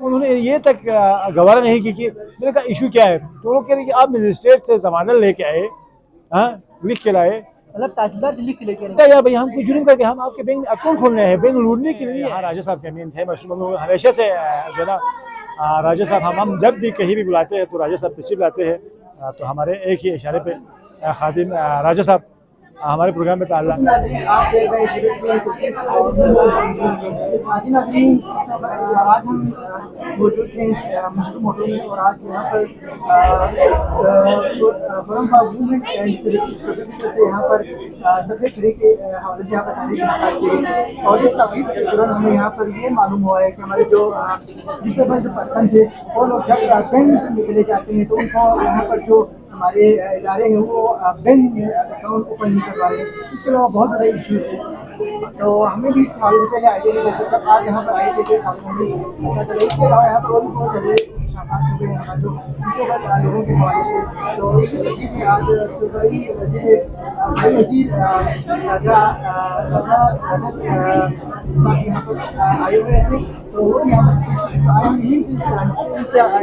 उन्होंने ये तक गवारा नहीं की कि मैंने कहा इशू क्या है, तो वो लोग कह रहे कि आप मजिस्ट्रेट से जमानत लेके आए, हाँ लिख के लाए, मतलब तहसीलदार से लिख के लेके आए। यार भाई हम कोई जुर्म करके हम आपके बैंक में अकाउंट खोलने हैं, बैंक लूटने के लिए। यहाँ राजा साहब के अमीन थे मशरूम, हमेशा से जो है ना राजा साहब, हम जब भी कहीं भी बुलाते हैं तो राजा साहब तशरीफ लाते हैं, तो हमारे एक ही इशारे पे खादिम राजा साहब हमारे प्रोग्राम में ताल्लुक। आप देख रहे हैं आज हम मौजूद थे मशरूम होटल में, और आज यहाँ पर यहाँ पर सफेद चढ़ी के हवाले से यहाँ पर तारीख की गई, और इस तकरीब के दौरान हमें यहाँ पर ये मालूम हुआ है कि हमारे जो डिसेबल्ड पर्सन थे वो लोग जब बैंक में चले जाते हैं तो उनको यहाँ पर जो हमारे इदारे हैं वो बैंक में अकाउंट ओपन नहीं करवा रहे हैं। इसके अलावा बहुत ज़्यादा इश्यूज हैं, तो हमें भी इस मामले से पहले आइडिया नहीं देते जब आप यहाँ पर आए थे तो सामने भी पता चला। इसके अलावा यहाँ पर और भी बहुत ज़्यादा शामिल हुए हैं जो डिसेबल्ड लोगों के हवाले से, तो इसी तरीके में आज सूबाई वज़ीर राजा साहब यहाँ पर आए हुए थे, तो वो भी यहाँ पर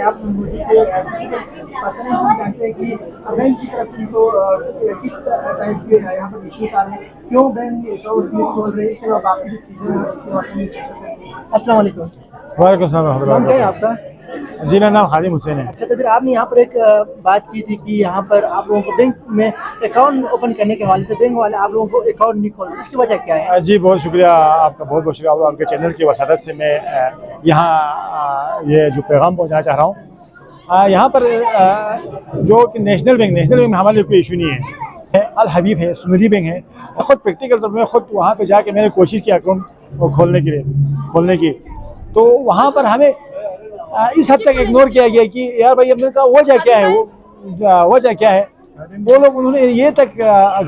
आप मौजूद थे जानते हैं कि बैंक की तरफ से उनको किस टाइप के यहाँ पर इश्यूज आ रहे हैं, क्यों बैंक अकाउंट नहीं खोल रहे हैं, इसके अलावा बाकी जो चीज़ें। अस्सलाम वालेकुम। वालेकुम सलाम। नाम क्या है आपका? जी मेरा नाम खादिम हुसैन है। अच्छा, तो फिर आपने यहाँ पर एक बात की थी कि यहाँ पर आप लोगों को बैंक में अकाउंट ओपन करने के हवाले से बैंक वाले आप लोगों को अकाउंट नहीं खोल, इसकी वजह क्या है? जी बहुत शुक्रिया आपका, बहुत बहुत शुक्रिया आपके चैनल की वसादत से मैं यहाँ ये जो पैगाम पहुँचाना चाह रहा हूँ। यहाँ पर जो कि नेशनल बैंक में हमारे लिए कोई इशू नहीं है, अल हबीब है, सुनरी बैंक है। खुद प्रैक्टिकल तौर पर खुद वहाँ पे जाके मैंने कोशिश की अकाउंट खोलने की, तो वहाँ पर हमें इस हद तक इग्नोर किया गया कि यार भाई हमने कहा वजह क्या है, वजह क्या है, वो लोग उन्होंने ये तक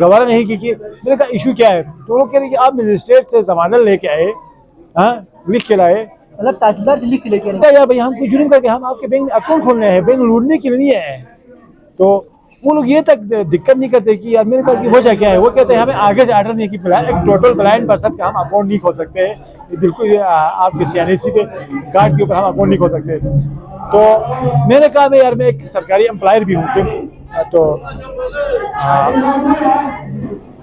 गवारा नहीं की कि मैंने कहा इशू क्या है, तो वो लोग कह रहे कि आप मजिस्ट्रेट से जमानत लेके आए, हाँ लिख के लाए, मतलब तहसीलदार से लिख के लेके आए। यार भाई हम कोई जुर्म करके हम आपके बैंक में अकाउंट खोलने हैं, बैंक लूटने के लिए नहीं आए। तो वो लोग ये तक दिक्कत नहीं करते कि यार मैंने कहा कि वजह क्या है, वो कहते हैं हमें आगे से आर्डर नहीं कि एक टोटल ब्लाइंड पर्सन का हम अकाउंट नहीं खोल सकते हैं, बिल्कुल आपके CNC के कार्ड के ऊपर हम अकाउंट नहीं खोल सकते। तो मैंने कहा मैं यार मैं एक सरकारी एम्प्लॉयर भी हूँ, तो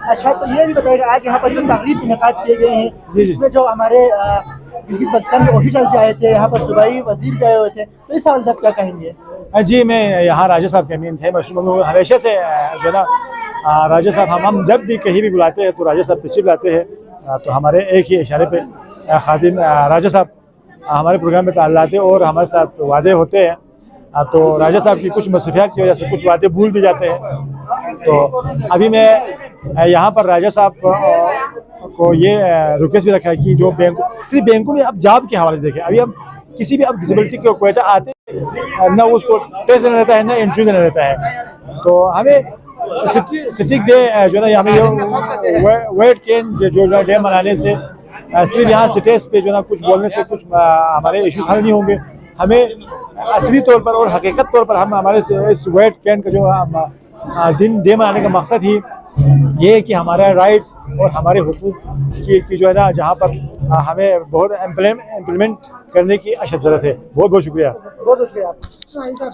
अच्छा, तो ये भी बताइएगा आज यहाँ पर जो तकरीब इनेकाद किए गए हैं जिसमें जो हमारे गिलगित बल्तिस्तान के ऑफिसर भी आए थे, यहाँ पर सूबाई वजीर भी आए हुए थे, तो इस हवाले से आप क्या कहेंगे? जी मैं यहाँ राजा साहब के अमीन थे मशरूम, हमेशा से जो है ना राजा साहब, हम जब भी कहीं भी बुलाते हैं तो राजा साहब तशरीफ लाते हैं, तो हमारे एक ही इशारे पे खादिम राजा साहब हमारे प्रोग्राम में ताल्लुक आते हैं और हमारे साथ वादे होते हैं। तो राजा साहब की कुछ मसरूफियात की वजह से कुछ वादे भूल भी जाते हैं। तो अभी मैं यहाँ पर राजा साहब को ये रिक्वेस्ट भी रखा है कि जो बैंक सिर्फ बैंकों में आप जॉब के हवाले से देखें, अभी हम किसी भी अब डिसेबिलिटी के क्वेटा आते ना उसको टेस्ट देना रहता है ना एंट्री देना रहता है, तो हमें सिटिक डे जो है हमें वेट कैन जो डे मनाने से सिर्फ यहाँ सिटेस पे जो ना कुछ बोलने से कुछ हमारे इश्यूज हल नहीं होंगे। हमें असली तौर पर और हकीकत तौर पर हम हमारे इस वेट कैन का जो दिन डे मनाने का मकसद ही ये है कि हमारे राइट्स और हमारे हुकूक की जो है ना जहाँ पर हमें बहुत इम्प्लीमेंट करने की अशद ज़रूरत है। बहुत बहुत शुक्रिया। बहुत शुक्रिया।